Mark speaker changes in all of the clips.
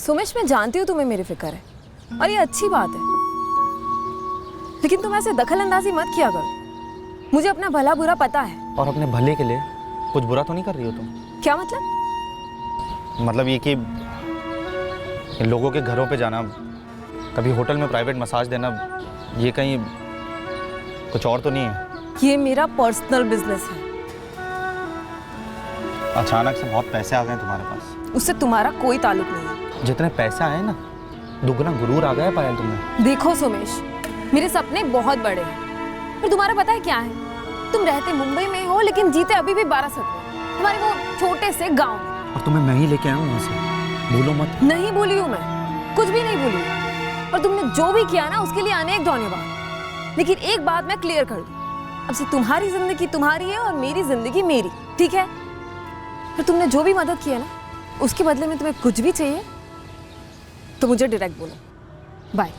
Speaker 1: सुमेश, मैं जानती हूँ तुम्हें मेरी फिक्र है और ये अच्छी बात है, लेकिन तुम ऐसे दखल अंदाजी मत किया करो। मुझे अपना भला बुरा पता है।
Speaker 2: और अपने भले के लिए कुछ बुरा तो नहीं कर रही हो तुम?
Speaker 1: क्या मतलब?
Speaker 2: मतलब ये कि इन लोगों के घरों पे जाना, कभी होटल में प्राइवेट मसाज देना, ये कहीं कुछ और तो नहीं है?
Speaker 1: ये मेरा पर्सनल बिजनेस है।
Speaker 2: अचानक से बहुत पैसे आ गए तुम्हारे पास।
Speaker 1: उससे तुम्हारा कोई ताल्लुक नहीं है।
Speaker 2: जितने पैसे आए ना, दुगना गुरूर आ गया पायल तुम्हें।
Speaker 1: देखो सुमेश, मेरे सपने बहुत बड़े हैं, पर तुम्हारा पता है क्या है? तुम रहते मुंबई में हो लेकिन जीते अभी भी बारासत में, तुम्हारे वो छोटे से गांव में।
Speaker 2: और तुम्हें मैं ही लेके आया हूँ वहाँ से, भूलो मत।
Speaker 1: नहीं बोली हूँ मैं, कुछ भी नहीं बोली हूँ। और तुमने जो भी किया ना, उसके लिए अनेक धन्यवाद। लेकिन एक बात मैं क्लियर कर दूँ, अब से तुम्हारी जिंदगी तुम्हारी है और मेरी जिंदगी मेरी, ठीक है? फिर तुमने जो भी मदद की है ना, उसके बदले में तुम्हें कुछ भी चाहिए तो मुझे डायरेक्ट बोलो। बाय।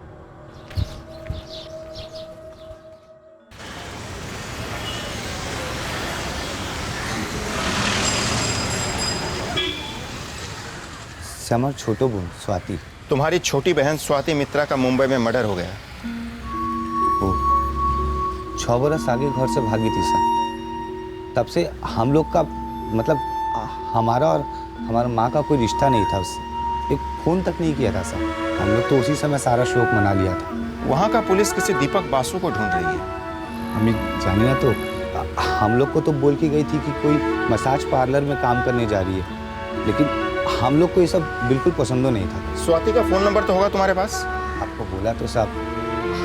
Speaker 3: से আমার ছোট বোন स्वाति।
Speaker 4: तुम्हारी छोटी बहन स्वाति मित्रा का मुंबई में मर्डर हो गया।
Speaker 3: वो 6 बरस आगे घर से भागी थी सर। तब से हम लोग का मतलब हमारा और हमारी माँ का कोई रिश्ता नहीं था उससे। एक फ़ोन तक नहीं किया था सर। हम लोग तो उसी समय सारा शोक मना लिया था।
Speaker 4: वहाँ का पुलिस किसी दीपक बासु को ढूंढ रही है।
Speaker 3: हमें जानी ना, तो हम लोग को तो बोल के गई थी कि कोई मसाज पार्लर में काम करने जा रही है, लेकिन हम लोग को ये सब बिल्कुल पसंद नहीं था।
Speaker 4: स्वाति का फ़ोन नंबर तो होगा तुम्हारे पास?
Speaker 3: आपको बोला तो साहब,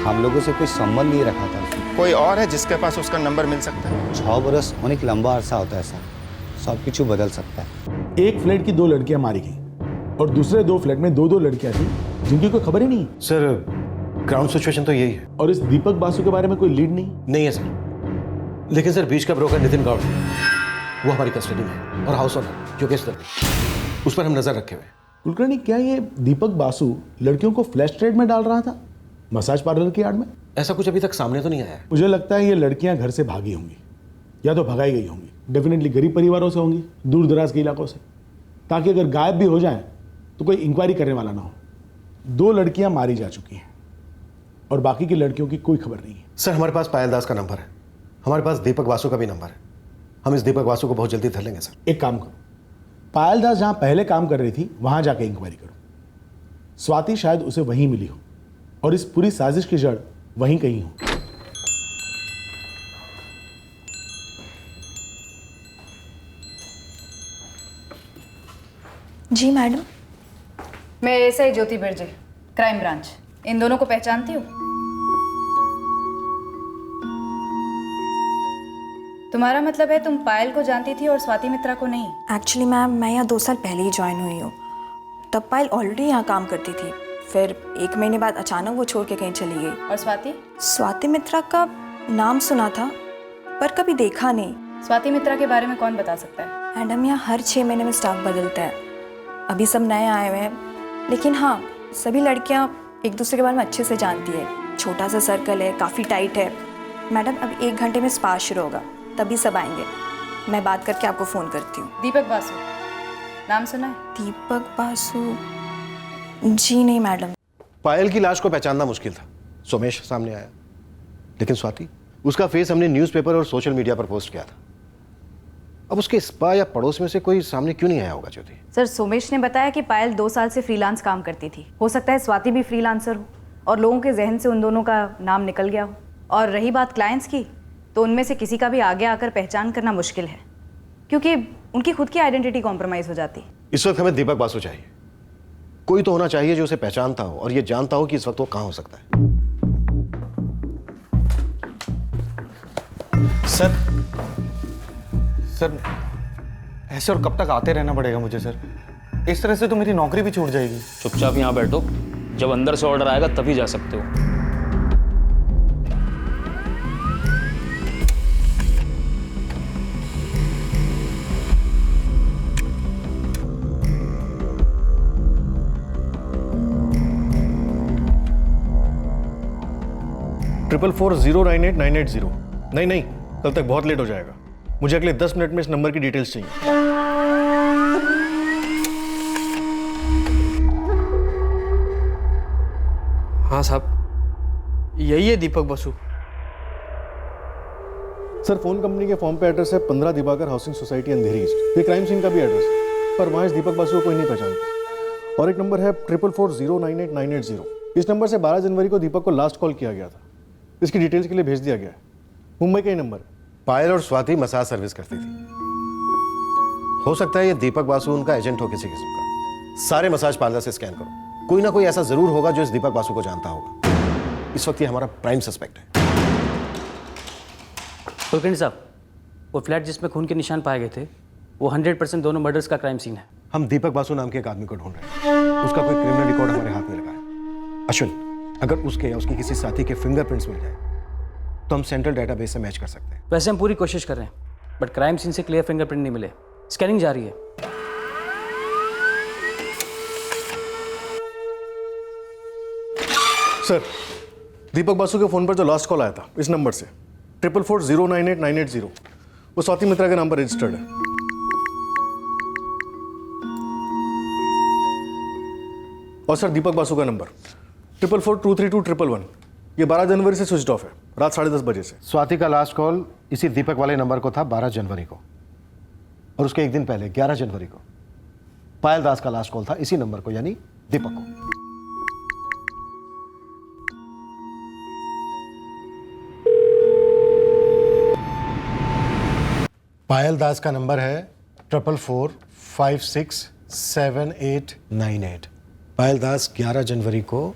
Speaker 3: हम लोगों से कोई संबंध नहीं रखा था उसने।
Speaker 4: कोई और है जिसके पास उसका नंबर मिल सकता है?
Speaker 3: 6 बरस अनेक लंबा अरसा होता है सर, सब कुछ बदल सकता है।
Speaker 5: एक फ्लैट की 2 लड़कियां मारी गई और दूसरे 2 फ्लैट में 2 लड़कियां थी जिनकी कोई खबर ही नहीं।
Speaker 6: सर, ग्राउंड सिचुएशन तो यही है।
Speaker 5: और इस दीपक बासु के बारे में कोई लीड नहीं
Speaker 6: है सर, लेकिन सर बीच का ब्रोकर नितिन गौड़, वो हमारी कस्टडी में है और हाउस ओनर जो केस दर्ज, उस पर हम नजर रखे हुए।
Speaker 5: कुलकर्णी, क्या ये दीपक बासु लड़कियों को फ्लैश ट्रेड में डाल रहा था मसाज पार्लर की आड़ में?
Speaker 6: ऐसा कुछ अभी तक सामने तो नहीं आया है।
Speaker 5: मुझे लगता है ये लड़कियां घर से भागी होंगी या तो भगाई गई होंगी। डेफिनेटली गरीब परिवारों से होंगी, दूर दराज के इलाकों से, ताकि अगर गायब भी हो जाएं तो कोई इंक्वायरी करने वाला ना हो। 2 लड़कियां मारी जा चुकी हैं और बाकी की लड़कियों की कोई खबर नहीं है।
Speaker 6: सर, हमारे पास पायल दास का नंबर है, हमारे पास दीपक बासु का भी नंबर है। हम इस दीपक बासु को बहुत जल्दी धर लेंगे सर।
Speaker 5: एक काम करो, पायल दास जहां पहले काम कर रही थी वहां जाके इंक्वायरी करो। स्वाति शायद उसे वहीं मिली हो और इस पूरी साजिश की जड़ वहीं कहीं हो।
Speaker 7: जी मैडम।
Speaker 8: मैं एसआई ज्योति बिरजे, क्राइम ब्रांच। इन दोनों को पहचानती हूँ? तुम्हारा मतलब है तुम पायल को जानती थी और स्वाति मित्रा को नहीं?
Speaker 7: एक्चुअली मैम, मैं यहाँ 2 साल पहले ही ज्वाइन हुई हूँ। तब पायल ऑलरेडी यहाँ काम करती थी, फिर 1 महीने बाद अचानक वो छोड़ के कहीं चली गई।
Speaker 8: और स्वाति?
Speaker 7: स्वाति मित्रा का नाम सुना था पर कभी देखा नहीं।
Speaker 8: स्वाति मित्रा के बारे में कौन बता सकता है?
Speaker 7: मैडम, यहाँ हर 6 महीने में स्टाफ बदलता है। अभी सब नए आए हुए हैं, लेकिन हाँ, सभी लड़कियाँ एक दूसरे के बारे में अच्छे से जानती है। छोटा सा सर्कल है, काफ़ी टाइट है। मैडम, अब 1 घंटे में स्पा शुरू होगा, तभी सब आएंगे। मैं बात करके आपको फ़ोन करती हूँ।
Speaker 8: दीपक बासु नाम सुना है?
Speaker 7: दीपक बासु? जी नहीं मैडम।
Speaker 6: पायल की लाश को पहचानना मुश्किल था। सोमेश सामने आया, लेकिन स्वाति, उसका फेस हमने न्यूज़पेपर और सोशल मीडिया पर पोस्ट किया था। अब उसके स्पा या पड़ोस में से कोई सामने क्यों नहीं आया होगा ज्योति?
Speaker 8: सर, सोमेश ने बताया कि पायल 2 साल से फ्रीलांस काम करती थी। हो सकता है स्वाति भी फ्रीलांसर हो और लोगों के जहन से उन दोनों का नाम निकल गया हो। और रही बात क्लाइंट्स की, तो उनमें से किसी का भी आगे आकर पहचान करना मुश्किल है, क्योंकि उनकी खुद की आइडेंटिटी कॉम्प्रोमाइज हो जाती।
Speaker 6: इस वक्त हमें दीपक बासु चाहिए। कोई तो होना चाहिए जो उसे पहचानता हो और ये जानता हो कि इस वक्त वो कहाँ हो सकता है।
Speaker 2: सर, ऐसे और कब तक आते रहना पड़ेगा मुझे सर? इस तरह से तो मेरी नौकरी भी छूट जाएगी।
Speaker 9: चुपचाप यहाँ बैठो, जब अंदर से ऑर्डर आएगा तभी जा सकते हो।
Speaker 6: ट्रिपल 40989880। नहीं, कल तक बहुत लेट हो जाएगा। मुझे अगले 10 मिनट में इस नंबर की डिटेल्स चाहिए।
Speaker 10: हाँ साहब, यही है दीपक बसु।
Speaker 6: सर, फोन कंपनी के फॉर्म पे एड्रेस है 15 दिवाकर हाउसिंग सोसाइटी अंधेरी ईस्ट। ये क्राइम सीन का भी एड्रेस है, पर वहाँ इस दीपक बासु को कोई नहीं पहचानता। और एक नंबर है 4440989880। इस नंबर से 12 जनवरी को दीपक को लास्ट कॉल किया गया था। इसकी डिटेल्स के लिए भेज दिया गया है। मुंबई का ही नंबर है। पायल और स्वाति मसाज सर्विस करती थी। हो सकता है ये दीपक बासु उनका एजेंट हो किसी किस्म का। सारे मसाज पार्लर से स्कैन करो, कोई ना कोई ऐसा जरूर होगा जो इस दीपक बासु को जानता होगा। इस वक्त ये हमारा प्राइम सस्पेक्ट है।
Speaker 11: कुलकर्णी साहब, वो फ्लैट जिसमें खून के निशान पाए गए थे वो 100% दोनों मर्डर्स का क्राइम सीन है।
Speaker 6: हम दीपक बासु नाम के एक आदमी को ढूंढ रहे हैं। उसका कोई क्रिमिनल रिकॉर्ड हमारे हाथ में लगा है। अश्विन, अगर उसके या उसके किसी साथी के फिंगरप्रिंट्स मिल जाए तो हम सेंट्रल डेटाबेस से मैच कर सकते हैं।
Speaker 11: वैसे हम पूरी कोशिश कर रहे हैं, बट क्राइम सीन से क्लियर फिंगरप्रिंट नहीं मिले। स्कैनिंग जारी है।
Speaker 6: सर, दीपक बासु के फोन पर जो लास्ट कॉल आया था इस नंबर से 4440989880, वो स्वाति मित्रा के नाम पर रजिस्टर्ड है। और सर, दीपक बासु का नंबर 44423211, ये 12 जनवरी से स्विच ऑफ है, रात 10:30 बजे से। स्वाति का लास्ट कॉल इसी दीपक वाले नंबर को था 12 जनवरी को, और उसके एक दिन पहले 11 जनवरी को पायल दास का लास्ट कॉल था इसी नंबर को, यानी दीपक को। पायल दास का नंबर है 4445678898। पायल दास 11 जनवरी को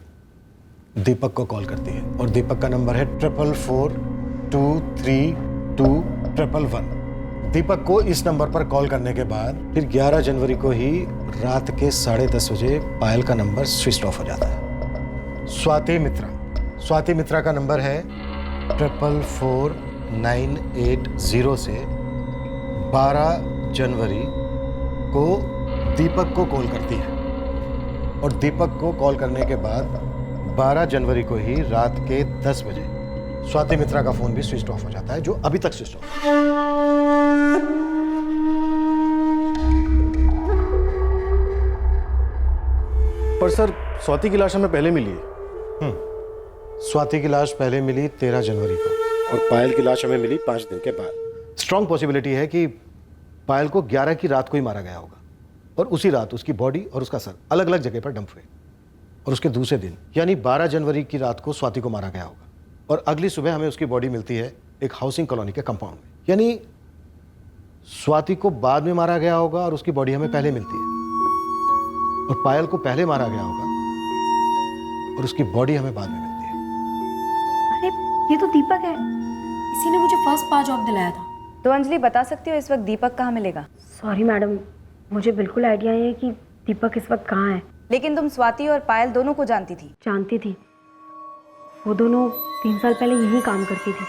Speaker 6: दीपक को कॉल करती है, और दीपक का नंबर है 44423211। दीपक को इस नंबर पर कॉल करने के बाद फिर 11 जनवरी को ही रात के 10:30 बजे पायल का नंबर स्विच ऑफ हो जाता है। स्वाति मित्रा का नंबर है 444980 से 12 जनवरी को दीपक को कॉल करती है, और दीपक को कॉल करने के बाद 12 जनवरी को ही रात के 10 बजे स्वाति मित्रा का फोन भी स्विच ऑफ हो जाता है, जो अभी तक स्विच ऑफ है। पर सर, स्वाति की लाश हमें पहले मिली है। स्वाति की लाश पहले मिली 13 जनवरी को, और पायल की लाश हमें मिली 5 दिन के बाद। स्ट्रॉन्ग पॉसिबिलिटी है कि पायल को 11 की रात को ही मारा गया होगा, और उसी रात उसकी बॉडी और उसका सर अलग अलग जगह पर डंप हुए, और उसके दूसरे दिन यानी 12 जनवरी की रात को स्वाति को मारा गया होगा, और अगली सुबह हमें उसकी बॉडी मिलती है एक हाउसिंग कॉलोनी के कंपाउंड में। यानी स्वाति को बाद में मारा गया होगा और उसकी बॉडी हमें पहले मिलती है, और पायल को पहले मारा गया होगा और उसकी बॉडी हमें बाद में मिलती है।
Speaker 7: अरे ये तो दीपक है, इसी ने मुझे फर्स्ट पास जॉब दिलाया था।
Speaker 8: तो अंजलि, बता सकती हो इस वक्त दीपक कहाँ मिलेगा?
Speaker 12: सॉरी मैडम, मुझे बिल्कुल आइडिया नहीं है कि दीपक इस वक्त कहाँ है।
Speaker 8: लेकिन तुम स्वाति और पायल दोनों को जानती थी?
Speaker 12: जानती थी, वो दोनों 3 साल पहले यहीं काम करती थी।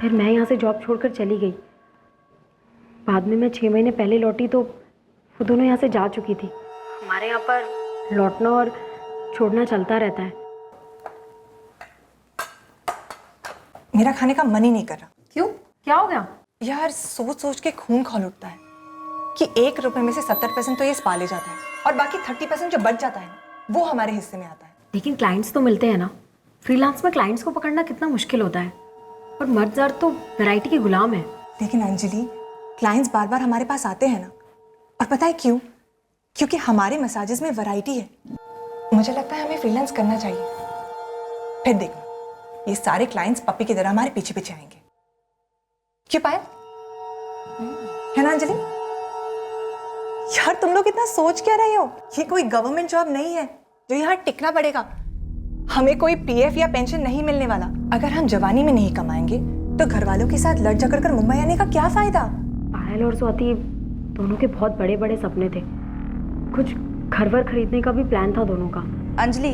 Speaker 12: फिर मैं यहाँ से जॉब छोड़कर चली गई। बाद में मैं 6 महीने पहले लौटी तो वो दोनों यहाँ से जा चुकी थी। हमारे यहाँ पर लौटना और छोड़ना चलता रहता है।
Speaker 7: मेरा खाने का मन ही नहीं कर रहा।
Speaker 12: क्यों, क्या हो गया?
Speaker 7: यार सोच सोच के खून खौल उठता है कि 1 रुपए में से 70% तो ये स्पा ले जाता है, और बाकी 30% जो बच जाता है वो हमारे हिस्से में आता है।
Speaker 12: लेकिन क्लाइंट्स तो मिलते हैं ना। फ्रीलांस में क्लाइंट्स को पकड़ना कितना मुश्किल होता है, और मर्द ज़र तो वैरायटी के गुलाम है।
Speaker 7: लेकिन अंजलि, क्लाइंट्स बार बार हमारे पास आते हैं ना, और पता है क्यों? क्योंकि हमारे मसाजेस में वैरायटी है। मुझे लगता है हमें फ्रीलांस करना चाहिए। फिर देखना, ये सारे क्लाइंट्स पप्पी की तरह हमारे पीछे पीछे आएंगे। क्यों पायल? है ना अंजलि? यार तुम लोग इतना सोच क्या रहे हो? ये कोई गवर्नमेंट जॉब नहीं है जो यहाँ टिकना पड़ेगा। हमें कोई पीएफ या पेंशन नहीं मिलने वाला। अगर हम जवानी में नहीं कमाएंगे तो घर वालों के साथ लड़ झगड़ कर मुंबई आने का क्या फायदा?
Speaker 12: पायल और स्वाति दोनों के बहुत बड़े बड़े सपने थे। कुछ घर वर खरीदने का भी प्लान था दोनों का।
Speaker 8: अंजलि,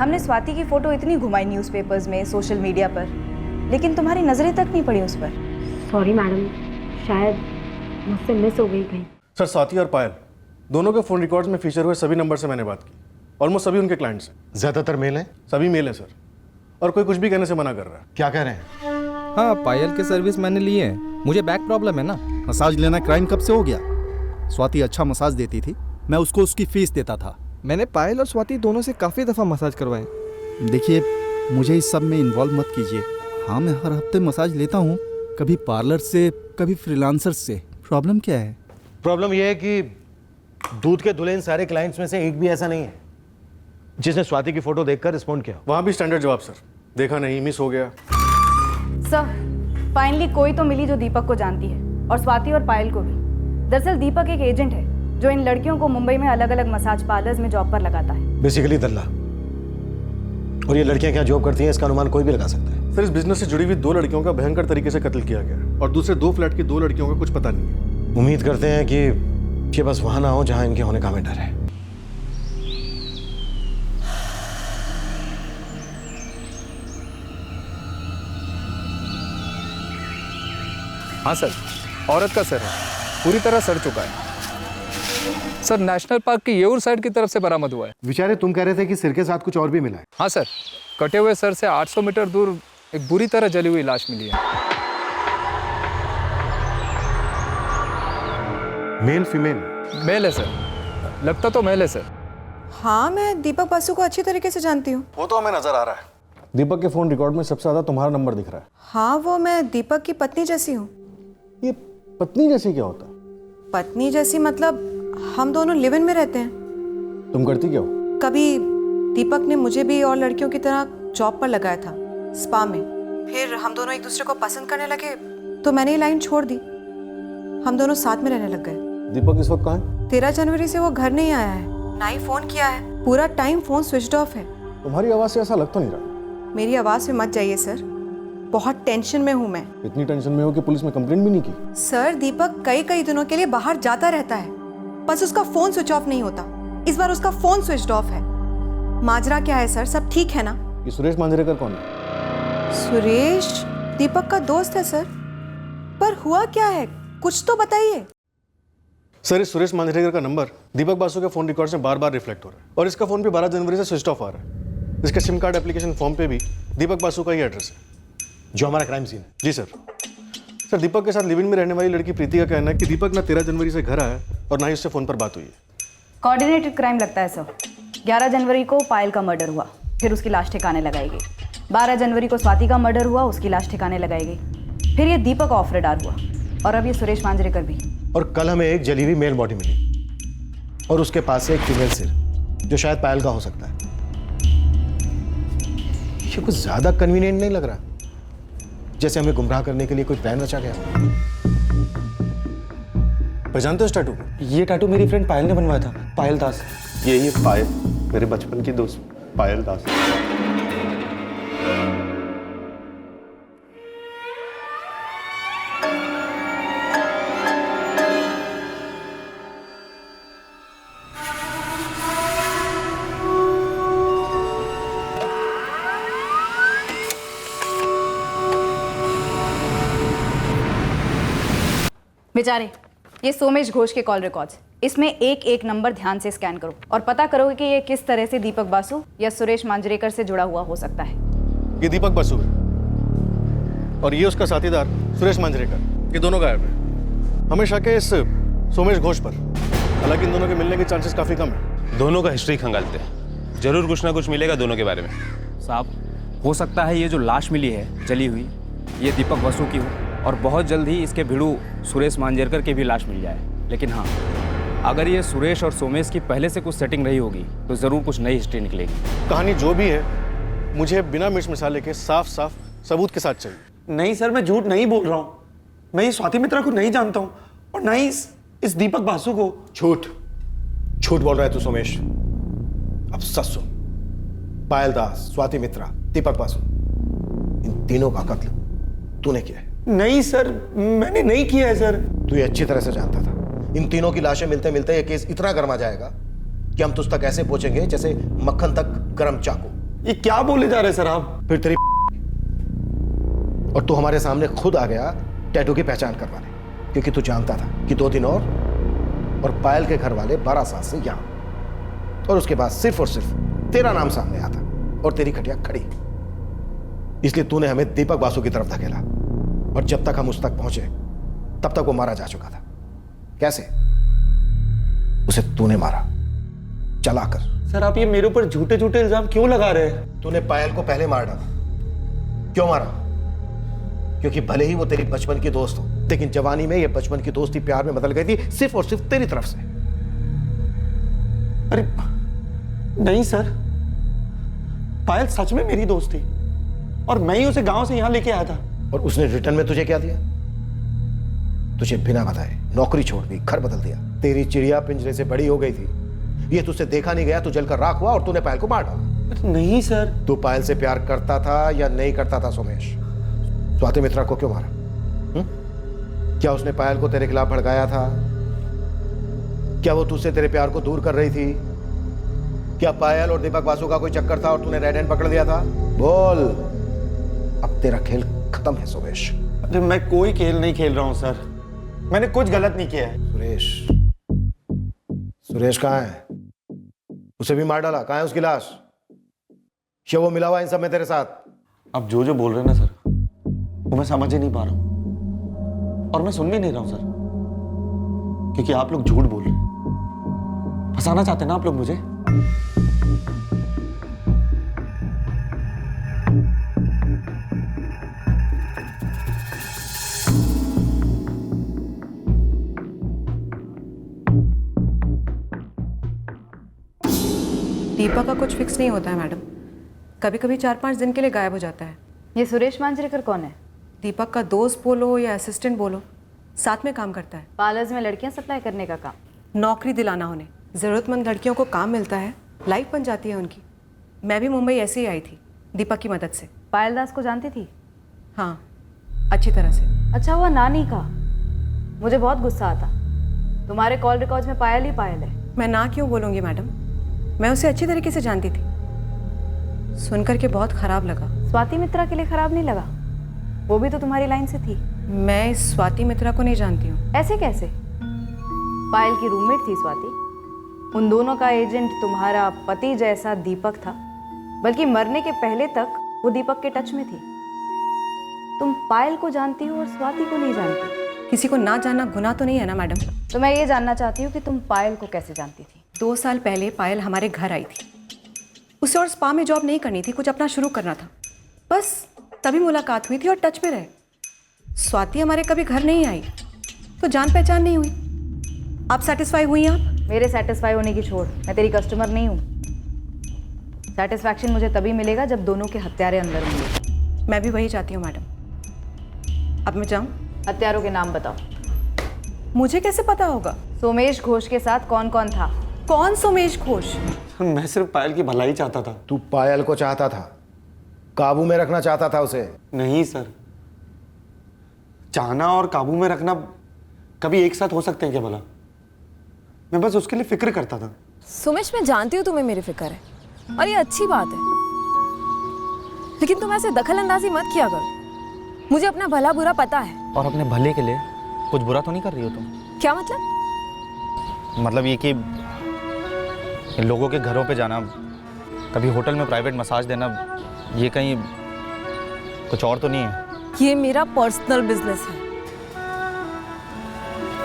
Speaker 8: हमने स्वाति की फोटो इतनी घुमाई न्यूज़पेपर्स में, सोशल मीडिया पर, लेकिन तुम्हारी नजरें तक नहीं पड़ी उस पर।
Speaker 12: सॉरी मैडम, शायद मुझसे मिस हो गई कहीं।
Speaker 6: सर, स्वाति और पायल दोनों के फोन रिकॉर्ड्स में फीचर हुए सभी नंबर से मैंने बात की। ऑलमोस्ट सभी उनके क्लाइंट्स हैं। ज्यादातर मेल हैं? सभी मेल हैं सर, और कोई कुछ भी कहने से मना कर रहा है। क्या कह रहे हैं?
Speaker 2: हाँ, पायल के सर्विस मैंने लिए हैं। मुझे बैक प्रॉब्लम है ना, मसाज लेना क्राइम कब से हो गया। स्वाति अच्छा मसाज देती थी, मैं उसको उसकी फीस देता था।
Speaker 10: मैंने पायल और स्वाति दोनों से काफ़ी दफ़ा मसाज करवाए,
Speaker 13: देखिए, मुझे इस सब में इन्वॉल्व मत कीजिए। हाँ, मैं हर हफ्ते मसाज लेता हूँ, कभी पार्लर से, कभी फ्रीलांसर से। प्रॉब्लम क्या है?
Speaker 6: प्रॉब्लम यह है कि दूध के धुले इन सारे क्लाइंट्स में से एक भी ऐसा नहीं है जिसने स्वाति की फोटो देखकर रिस्पॉन्ड किया। वहां भी स्टैंडर्ड जवाब सर, देखा नहीं, मिस हो गया।
Speaker 8: सर फाइनली कोई तो मिली जो दीपक को जानती है, और स्वाति और पायल को भी। दरअसल दीपक एक एजेंट है जो इन लड़कियों को मुंबई में अलग अलग मसाज पार्लर्स में जॉब पर लगाता है।
Speaker 6: बेसिकली दल्ला। और ये लड़कियां क्या जॉब करती हैं इसका अनुमान कोई भी लगा सकता है।
Speaker 14: सर, इस बिजनेस से जुड़ी हुई 2 लड़कियों का भयंकर तरीके से कत्ल किया गया और दूसरे 2 फ्लैट की 2 लड़कियों का कुछ पता नहीं है।
Speaker 6: उम्मीद करते हैं कि ये बस वहां ना हो जहां इनके होने का हमें डर है।
Speaker 15: हाँ सर, औरत का सर है, पूरी तरह सड़ चुका है सर। नेशनल पार्क की येऊर साइड की तरफ से बरामद हुआ है।
Speaker 6: विचारे तुम कह रहे थे कि सिर के साथ कुछ और भी मिला है।
Speaker 15: हाँ सर, कटे हुए सर से 800 मीटर दूर एक बुरी तरह जली हुई लाश मिली है।
Speaker 6: Male female?
Speaker 15: मेल है सर, लगता तो मेल है सर।
Speaker 7: हाँ, मैं दीपक बासु को अच्छी तरीके से जानती हूँ।
Speaker 14: वो तो हमें नजर आ रहा है। दीपक के फोन रिकॉर्ड में सबसे ज्यादा तुम्हारा नंबर दिख रहा है।
Speaker 7: हाँ, वो मैं दीपक की पत्नी जैसी हूँ।
Speaker 14: ये पत्नी जैसी क्या होता है?
Speaker 7: पत्नी जैसी मतलब हम दोनों लिव इन में रहते हैं।
Speaker 14: तुम करती क्या हो?
Speaker 7: कभी दीपक ने मुझे भी और लड़कियों की तरह जॉब पर लगाया था, स्पा में। फिर हम दोनों एक दूसरे को पसंद करने लगे तो मैंने ये लाइन छोड़ दी। हम दोनों साथ में रहने लग गए।
Speaker 14: दीपक इस वक्त कहाँ है?
Speaker 7: 13 जनवरी से वो घर नहीं आया है, ना ही फोन किया है। पूरा टाइम फोन स्विच ऑफ है।
Speaker 14: तुम्हारी आवाज से ऐसा लग तो नहीं रहा।
Speaker 7: मेरी आवाज में मत जाइए सर, बहुत टेंशन में हूँ मैं।
Speaker 14: इतनी टेंशन में हो कि पुलिस में कंप्लेंट भी नहीं की?
Speaker 7: सर, दीपक कई दिनों के लिए बाहर जाता रहता है, बस उसका फोन स्विच ऑफ नहीं होता। इस बार उसका फोन स्विच ऑफ है। माजरा क्या है सर, सब ठीक है ना?
Speaker 14: ये सुरेश मांजरेकर कौन है?
Speaker 7: सुरेश दीपक का दोस्त है सर। पर हुआ क्या है, कुछ तो बताइए।
Speaker 14: सर, इस सुरेश मांजरेकर का नंबर दीपक बासु के फोन रिकॉर्ड से बार-बार रिफ्लेक्ट हो रहा है और इसका फोन भी 12 जनवरी से स्विच ऑफ आ रहा है। इसके सिम कार्ड एप्लीकेशन फॉर्म पे भी दीपक बासु का ही एड्रेस है,
Speaker 6: जो हमारा क्राइम सीन है।
Speaker 14: जी सर। सर, दीपक के साथ लिव इन में रहने वाली लड़की प्रीति का कहना है कि दीपक ना 13 जनवरी से घर आया और ना ही उससे फोन पर बात हुई है।
Speaker 8: कोऑर्डिनेटेड क्राइम लगता है सर। 11 जनवरी को पायल का मर्डर हुआ, फिर उसकी लाश ठिकाने लगाई गई। 12 जनवरी को स्वाति का मर्डर हुआ, उसकी लाश ठिकाने लगाई गई। फिर ये दीपक ऑफ रेडार हुआ और अब ये सुरेश मांजरेकर भी।
Speaker 6: और कल हमें एक जली हुई मेल बॉडी मिली और उसके पास से एक फीमेल सिर जो शायद पायल का हो सकता है। ये कुछ ज्यादा कन्वीनियंट नहीं लग रहा, जैसे हमें गुमराह करने के लिए कोई प्लान रचा गया।
Speaker 14: पहचानते हो इस टैटू?
Speaker 2: ये टैटू मेरी फ्रेंड पायल ने बनवाया था, पायल दास।
Speaker 14: यही पायल, मेरे बचपन की दोस्त पायल दास।
Speaker 8: बेचारे, ये सोमेश घोष के कॉल रिकॉर्ड्स। इसमें एक एक नंबर ध्यान से स्कैन करो और पता करोगे कि ये किस तरह से दीपक बासु या सुरेश मांजरेकर से जुड़ा हुआ हो सकता है।
Speaker 14: ये दीपक बासु है और ये उसका साथीदार सुरेश मांजरेकर। ये दोनों गायब हैं। हमें शक है इस सोमेश घोष पर, हालांकि इन दोनों के मिलने के चांसेस काफी कम है।
Speaker 16: दोनों का हिस्ट्री खंगालते हैं, जरूर कुछ ना कुछ मिलेगा दोनों के बारे में।
Speaker 11: साहब, हो सकता है ये जो लाश मिली है जली हुई, ये दीपक बासु की हो और बहुत जल्द ही इसके भिड़ू सुरेश मांजरेकर की भी लाश मिल जाए। लेकिन हाँ, अगर ये सुरेश और सोमेश की पहले से कुछ सेटिंग रही होगी तो ज़रूर कुछ नई हिस्ट्री निकलेगी।
Speaker 14: कहानी जो भी है, मुझे बिना मिर्च मसाले के साफ साफ सबूत के साथ चाहिए।
Speaker 2: नहीं सर, मैं झूठ नहीं बोल रहा हूँ। मैं ये स्वाति मित्रा को नहीं जानता हूँ और ना ही इस दीपक बासु को।
Speaker 6: झूठ बोल रहा है तू सोमेश। अब सच सुन, पायल दास, स्वाति मित्रा, दीपक बासु, इन तीनों का कत्ल तूने किया है।
Speaker 2: नहीं सर, मैंने नहीं किया है सर।
Speaker 6: तू ये अच्छी तरह से जानता था। इन तीनों की लाशें मिलते मिलते ये केस इतना गर्मा जाएगा कि हम तुझ तक ऐसे पहुंचेंगे जैसे मक्खन तक गरम चाकू।
Speaker 2: ये क्या बोले जा रहे हैं सर आप?
Speaker 6: फिर तेरी और तू हमारे सामने खुद आ गया टैटू की पहचान करवाने, क्योंकि तू जानता था कि 2 दिन और पायल के घर वाले 12 साल से यहां, और उसके बाद सिर्फ और सिर्फ तेरा नाम सामने आता और तेरी खटिया खड़ी। इसलिए तूने हमें दीपक बासु की तरफ धकेला और जब तक हम उस तक पहुंचे तब तक वो मारा जा चुका था। कैसे? उसे तूने मारा, चलाकर।
Speaker 14: सर आप ये मेरे ऊपर झूठे झूठे इल्जाम क्यों लगा रहे हैं?
Speaker 6: तूने पायल को पहले मार डाला। क्यों मारा? क्योंकि भले ही वो तेरी बचपन की दोस्त हो, लेकिन जवानी में ये बचपन की दोस्ती प्यार में बदल गई थी, सिर्फ और सिर्फ तेरी तरफ से।
Speaker 14: अरे नहीं सर, पायल सच में मेरी दोस्त थी और मैं ही उसे गांव से यहां लेके आया था।
Speaker 6: और उसने रिटर्न में तुझे क्या दिया? तुझे बिना बताए नौकरी छोड़ दी, घर बदल दिया। तेरी चिड़िया पिंजरे से बड़ी हो गई थी, ये तुझसे देखा नहीं गया, तू जलकर राख हुआ और तूने पायल को मार डाला।
Speaker 14: नहीं सर।
Speaker 6: तू पायल से प्यार करता था या नहीं करता था सोमेश? स्वाति मित्रा को क्यों मारा? क्या उसने पायल को तेरे खिलाफ भड़काया था? क्या वो तुझसे तेरे प्यार को दूर कर रही थी? क्या पायल और दीपक बासु का कोई चक्कर था और तूने रेड हैंड पकड़ लिया था? बोल, अब तेरा खेल खत्म है सोमेश।
Speaker 14: अरे मैं कोई खेल नहीं खेल रहा हूं सर, मैंने कुछ गलत नहीं किया है।
Speaker 6: सुरेश कहाँ है? उसे भी मार डाला? कहाँ है उसकी लाश? क्या वो मिला हुआ इन सब में तेरे साथ?
Speaker 14: आप जो जो बोल रहे हैं ना सर, वो मैं समझ ही नहीं पा रहा हूं और मैं सुन भी नहीं रहा हूं सर, क्योंकि आप लोग झूठ बोल रहे हैं। फंसाना चाहते हैं ना आप लोग मुझे।
Speaker 17: दीपक का कुछ फिक्स नहीं होता है मैडम, कभी कभी 4-5 दिन के लिए गायब हो जाता है।
Speaker 8: ये सुरेश मांजरेकर कौन है?
Speaker 17: दीपक का दोस्त बोलो या असिस्टेंट बोलो, साथ में काम करता है।
Speaker 8: पार्लर्स में लड़कियां सप्लाई करने का काम।
Speaker 17: नौकरी दिलाना उन्हें, ज़रूरतमंद लड़कियों को काम मिलता है, लाइफ बन जाती है उनकी। मैं भी मुंबई ऐसे ही आई थी दीपक की मदद से।
Speaker 8: पायल दास को जानती थी?
Speaker 17: हाँ, अच्छी तरह से।
Speaker 8: अच्छा हुआ ना नहीं कहा, मुझे बहुत गुस्सा आता। तुम्हारे कॉल रिकॉर्ड्स में पायल ही पायल है।
Speaker 17: मैं ना क्यों बोलूँगी मैडम, मैं उसे अच्छी तरीके से जानती थी। सुनकर के बहुत खराब लगा।
Speaker 8: स्वाति मित्रा के लिए खराब नहीं लगा? वो भी तो तुम्हारी लाइन से थी।
Speaker 17: मैं स्वाति मित्रा को नहीं जानती हूँ।
Speaker 8: ऐसे कैसे? पायल की रूममेट थी स्वाति। उन दोनों का एजेंट तुम्हारा पति जैसा दीपक था, बल्कि मरने के पहले तक वो दीपक के टच में थी। तुम पायल को जानती हो और स्वाति को नहीं जानती।
Speaker 17: किसी को ना जानना गुनाह तो नहीं है ना मैडम?
Speaker 8: तो मैं ये जानना चाहती हूँ कि तुम पायल को कैसे जानती थी?
Speaker 17: 2 साल पहले पायल हमारे घर आई थी। उसे और स्पा में जॉब नहीं करनी थी, कुछ अपना शुरू करना था, बस तभी मुलाकात हुई थी और टच में रहे। स्वाति हमारे कभी घर नहीं आई तो जान पहचान नहीं हुई। आप सेटिस्फाई हुई? आप?
Speaker 8: मेरे सेटिस्फाई होने की छोड़, मैं तेरी कस्टमर नहीं हूँ। सेटिस्फैक्शन मुझे तभी मिलेगा जब दोनों के हत्यारे अंदर होंगे।
Speaker 17: मैं भी वही चाहती हूँ मैडम। अब मैं जाऊँ?
Speaker 8: हत्यारों के नाम बताओ।
Speaker 17: मुझे कैसे पता होगा?
Speaker 8: सोमेश घोष के साथ कौन कौन था?
Speaker 17: कौन सोमेश घोष?
Speaker 14: मैं सिर्फ पायल की भलाई चाहता था।
Speaker 6: तू पायल को चाहता था, काबू में रखना चाहता था उसे?
Speaker 14: नहीं सर, चाहना और काबू में रखना कभी एक साथ हो सकते हैं क्या भला? मैं बस उसके लिए फिक्र करता था।
Speaker 1: सुमेश, मैं जानती हूँ तुम्हें मेरी फिक्र है और ये अच्छी बात है, लेकिन तुम ऐसे दखल अंदाजी मत किया करो। मुझे अपना भला बुरा पता है।
Speaker 2: और अपने भले के लिए कुछ बुरा तो नहीं कर रही हो तुम?
Speaker 1: क्या मतलब?
Speaker 2: मतलब ये कि इन लोगों के घरों पे जाना, कभी होटल में प्राइवेट मसाज देना, ये कहीं कुछ और तो नहीं है?
Speaker 1: ये मेरा पर्सनल बिजनेस है।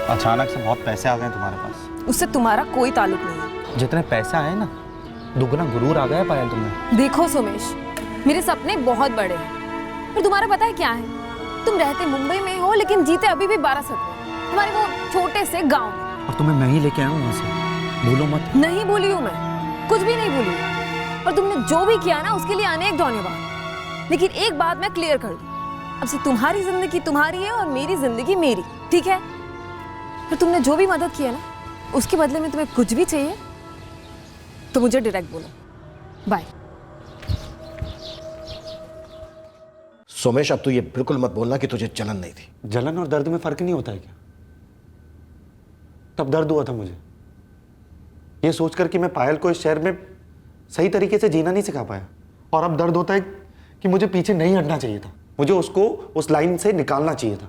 Speaker 2: अचानक से बहुत पैसे आ गए तुम्हारे पास।
Speaker 1: उससे तुम्हारा कोई ताल्लुक नहीं है।
Speaker 2: जितने पैसे आए ना, दुगना गुरूर आ गया पायल तुम्हें।
Speaker 1: देखो सोमेश, मेरे सपने बहुत बड़े हैं, पर तुम्हारा पता है क्या है? तुम रहते मुंबई में हो लेकिन जीते अभी भी 12 हमारे वो छोटे से गांव में।
Speaker 2: और तुम्हें मैं ही लेके आया हूँ वहाँ से, भूलो मत।
Speaker 1: नहीं भूली हूँ मैं, कुछ भी नहीं भूली हूँ। और तुमने जो भी किया ना उसके लिए अनेक धन्यवाद। लेकिन एक बात मैं क्लियर कर दूं, अब से तुम्हारी जिंदगी तुम्हारी है और मेरी जिंदगी मेरी, ठीक है? फिर तुमने जो भी मदद की है ना, उसके बदले में तुम्हें कुछ भी चाहिए तो मुझे डायरेक्ट बोलो। बाय।
Speaker 6: सोमेश, अब तू ये बिल्कुल मत बोलना कि तुझे जलन नहीं थी।
Speaker 14: जलन और दर्द में फर्क नहीं होता है क्या? तब दर्द हुआ था मुझे, ये सोचकर कि मैं पायल को इस शहर में सही तरीके से जीना नहीं सिखा पाया। और अब दर्द होता है कि मुझे पीछे नहीं हटना चाहिए था, मुझे उसको उस लाइन से निकालना चाहिए था,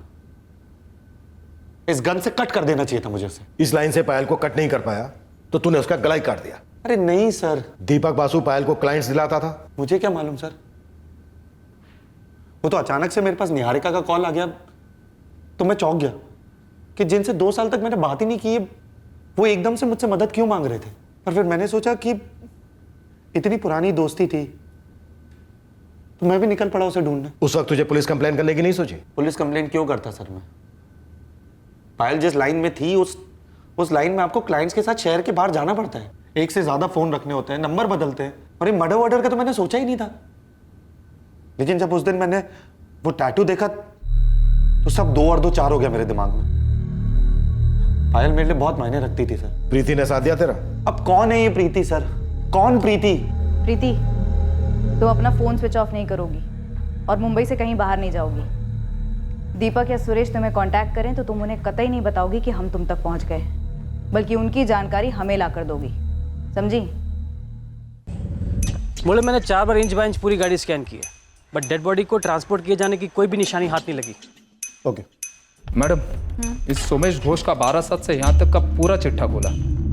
Speaker 14: इस गन से कट कर देना चाहिए था मुझे उसे।
Speaker 6: इस लाइन से पायल को कट नहीं कर पाया तो तूने उसका गला ही काट दिया।
Speaker 14: अरे नहीं सर।
Speaker 6: दीपक बासु पायल को क्लाइंट्स दिलाता था?
Speaker 14: मुझे क्या मालूम सर, वो तो अचानक से मेरे पास निहारिका का कॉल आ गया तो मैं चौंक गया कि जिनसे 2 साल तक मैंने बात ही नहीं की, वो एकदम से मुझसे मदद क्यों मांग रहे थे। पर फिर मैंने सोचा कि इतनी पुरानी दोस्ती थी तो मैं भी निकल पड़ा उसे ढूंढने।
Speaker 6: उस वक्त तुझे पुलिस कंप्लेन करने की नहीं सोची?
Speaker 14: पुलिस कंप्लेंट क्यों करता सर मैं? पायल जिस लाइन में थी उस लाइन में आपको क्लाइंट्स के साथ शहर के बाहर जाना पड़ता है, एक से ज्यादा फोन रखने होते हैं, नंबर बदलते हैं, और ये मर्डर वर्डर का तो मैंने सोचा ही नहीं था। लेकिन जब उस दिन मैंने वो टैटू देखा तो सब 2 और 2 4 हो गया मेरे दिमाग में। पायल मेरे लिए बहुत मायने रखती थी सर।
Speaker 6: प्रीति ने साथ दिया तेरा?
Speaker 14: अब कौन है ये प्रीति सर? कौन प्रीति?
Speaker 8: प्रीति, तुम अपना फ़ोन स्विच ऑफ नहीं करोगी और मुंबई से कहीं बाहर नहीं जाओगी। दीपक या सुरेश तुम्हें कांटेक्ट करें तो तुम उन्हें कतई नहीं बताओगी कि हम तुम तक पहुंच गए, बल्कि उनकी जानकारी हमें ला कर दोगी, समझी?
Speaker 10: बोले मैंने 4 बार इंच बाय इंच पूरी गाड़ी स्कैन की है, बट डेड बॉडी को ट्रांसपोर्ट किए जाने की कोई भी निशानी हाथ नहीं लगी।
Speaker 6: ओके
Speaker 15: मैडम, इस सोमेश घोष का 12/7 से यहाँ तक का पूरा चिट्ठा खोला।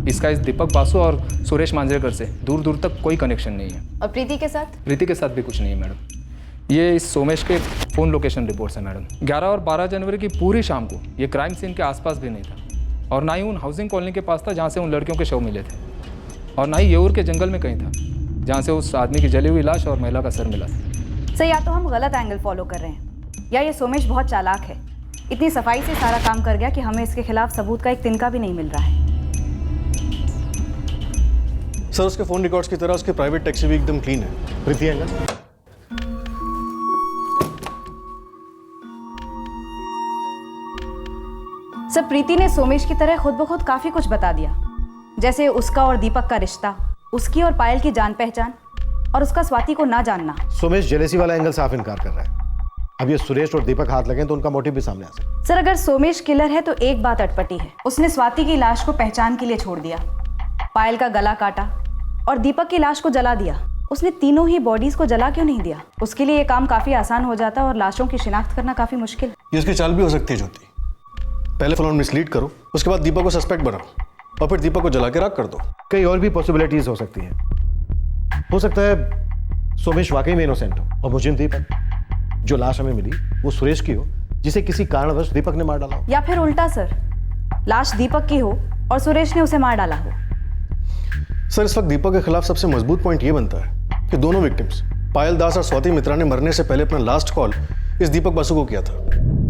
Speaker 15: इसका इस दीपक बासु और सुरेश मांजरेकर से दूर दूर तक कोई कनेक्शन नहीं है।
Speaker 8: और प्रीति के साथ?
Speaker 15: प्रीति के साथ भी कुछ नहीं है मैडम। ये इस सोमेश के फ़ोन लोकेशन रिपोर्ट्स है मैडम। 11 और 12 जनवरी की पूरी शाम को ये क्राइम सीन के आसपास भी नहीं था, और ना ही उन हाउसिंग कॉलोनी के पास था जहाँ से उन लड़कियों के शव मिले थे, और ना ही येऊर के जंगल में कहीं था जहाँ से उस आदमी की जली हुई लाश और महिला का सर मिला था।
Speaker 8: सर, या तो हम गलत एंगल फॉलो कर रहे हैं, या ये सोमेश बहुत चालाक है, इतनी सफाई से सारा काम कर गया कि हमें इसके खिलाफ सबूत का एक तिनका भी नहीं मिल रहा है।
Speaker 6: सर, उसके फोन रिकॉर्ड्स की तरह उसके प्राइवेट टैक्सी भी एकदम क्लीन है। प्रीति एंगल?
Speaker 8: सर, प्रीति ने सोमेश की तरह खुद ब खुद काफी कुछ बता दिया, जैसे उसका और दीपक का रिश्ता, उसकी और पायल की जान पहचान, और उसका स्वाति को ना जानना।
Speaker 6: सोमेश जेलेसी वाला एंगल साफ इनकार कर रहा है। अब ये सुरेश और दीपक हाथ लगे तो उनका मोटिव भी सामने आ सकता है।
Speaker 8: सर, अगर सोमेश किलर है तो एक बात अटपटी है, उसने स्वाति की लाश को पहचान के लिए छोड़ दिया, पायल का गला काटा और दीपक की लाश को जला दिया। उसने तीनों ही बॉडीज को जला क्यों नहीं दिया? उसके लिए ये काम काफी आसान हो जाता और लाशों की शिनाख्त करना काफी मुश्किल।
Speaker 6: ये उसकी चाल भी हो सकती है ज्योति। पहले फुल ऑन मिसलीड करो, उसके बाद दीपक को सस्पेक्ट बनाओ, और फिर दीपक को जला के राख कर दो। कई और भी पॉसिबिलिटीज हो सकती हैं। हो सकता है सोमेश वाकई में इनोसेंट हो और मुझे दीपक, जो लाश हमें मिली वो सुरेश की हो, जिसे किसी कारणवश दीपक ने मार डाला हो।
Speaker 8: या फिर उल्टा सर, लाश दीपक की हो और सुरेश ने उसे मार डाला हो।
Speaker 6: सर, इस वक्त दीपक के खिलाफ सबसे मजबूत पॉइंट ये बनता है कि दोनों विक्टिम्स पायल दास और स्वाति मित्रा ने मरने से पहले अपना लास्ट कॉल इस दीपक बासु को किया था।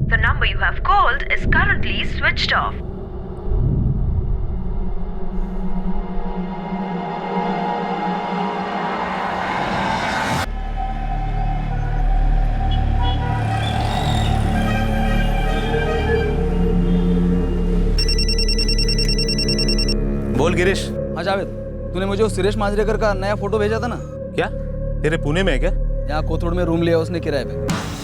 Speaker 18: The number you have called is currently switched off.
Speaker 11: बोल गिरीश। हाँ जावेद, तूने मुझे उस सुरेश मांजरेकर का नया फोटो भेजा था ना?
Speaker 16: क्या तेरे पुणे में है क्या?
Speaker 11: यहाँ कोथरूड में रूम लिया उसने किराए पे।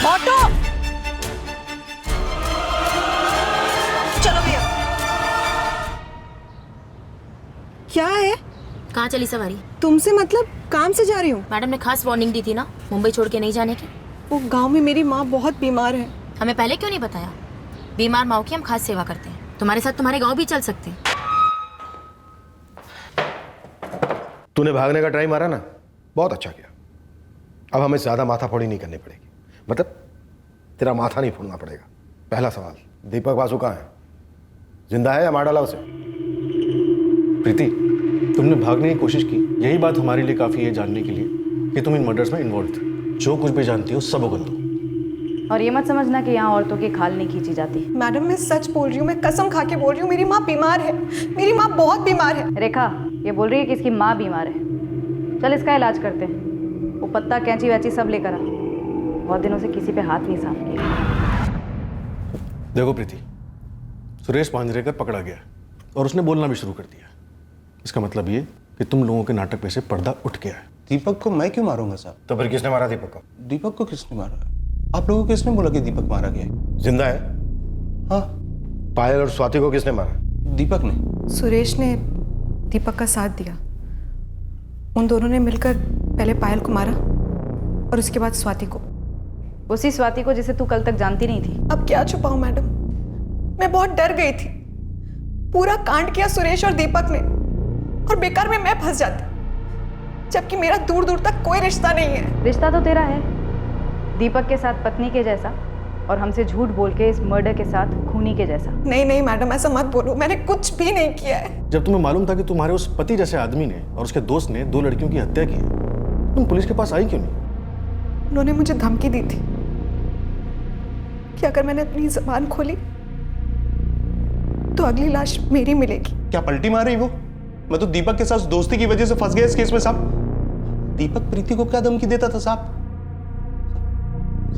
Speaker 17: ऑटो, चलो भैया। क्या है?
Speaker 1: कहाँ चली सवारी?
Speaker 17: तुमसे मतलब काम से जा रही हूँ।
Speaker 1: मैडम ने खास वार्निंग दी थी ना, मुंबई छोड़ के नहीं जाने की।
Speaker 17: वो गांव में मेरी माँ बहुत बीमार है।
Speaker 1: हमें पहले क्यों नहीं बताया? बीमार माँ की हम खास सेवा करते हैं, तुम्हारे साथ तुम्हारे गाँव भी चल सकते हैं।
Speaker 6: तूने भागने का ट्राई मारा ना, बहुत अच्छा किया। अब हमें ज्यादा माथा फोड़ी नहीं करनी पड़ेगी, मतलब तेरा माथा नहीं फोड़ना पड़ेगा। पहला सवाल, दीपक बासु कहाँ है? जिंदा है या मार डाला उसे?
Speaker 14: प्रीति, तुमने भागने की कोशिश की, यही बात हमारे लिए काफी है जानने के लिए कि तुम इन मर्डर्स में इन्वॉल्व थे। जो कुछ भी जानती हो सब उगल दो।
Speaker 8: और ये मत समझना कि यहाँ औरतों की खाल नहीं खींची जाती।
Speaker 17: मैडम, मैं सच बोल रही हूँ, मैं कसम खा के बोल रही हूँ, मेरी माँ बीमार है। मेरी माँ बहुत बीमार है।
Speaker 8: रेखा, ये बोल रही है कि इसकी माँ बीमार है। चल इसका इलाज करते हैं। वो पत्ता, कैंची वैची सब लेकर आ। बहुत दिनों से किसी पे हाथ नहीं साफ किया।
Speaker 6: देखो प्रीति, सुरेश मांजरेकर पकड़ा गया और उसने बोलना भी शुरू कर दिया। इसका मतलब ये कि तुम लोगों के नाटक पे से पर्दा उठ गया है।
Speaker 3: दीपक को मैं क्यों मारूंगा साहब?
Speaker 14: तो फिर किसने मारा दीपक को?
Speaker 3: दीपक को किसने मारा? आप लोगों को किसने बोला कि दीपक मारा गया है?
Speaker 14: जिंदा है?
Speaker 3: हाँ।
Speaker 14: पायल और स्वाति को किसने मारा?
Speaker 3: दीपक ने।
Speaker 17: सुरेश ने दीपक का साथ दिया। उन दोनों ने मिलकर पहले पायल को मारा और उसके बाद स्वाति को।
Speaker 8: उसी स्वाति को जिसे तू कल तक जानती नहीं थी।
Speaker 17: अब क्या छुपाऊं मैडम, मैं बहुत डर गई थी। पूरा कांड किया सुरेश और दीपक ने और बेकार में मैं फंस जाती, जबकि मेरा दूर दूर तक कोई रिश्ता नहीं है।
Speaker 8: रिश्ता तो तेरा है, दीपक के साथ पत्नी के जैसा और हमसे झूठ बोल के इस मर्डर के साथ खूनी के जैसा।
Speaker 17: नहीं नहीं मैडम, ऐसा मत बोलो, मैंने कुछ भी नहीं किया है।
Speaker 6: जब तुम्हें मालूम था कि तुम्हारे उस पति जैसे आदमी ने और उसके दोस्त ने 2 लड़कियों की हत्या की, तुम पुलिस के पास आई क्यों नहीं?
Speaker 17: उन्होंने मुझे धमकी दी थी कि अगर मैंने अपनी जुबान खोली तो अगली लाश मेरी मिलेगी।
Speaker 14: क्या पलटी मार रही वो? मैं तो दीपक के साथ दोस्ती की वजह से फंस गया इस केस में साहब।
Speaker 3: दीपक प्रीति को क्या धमकी देता था साहब?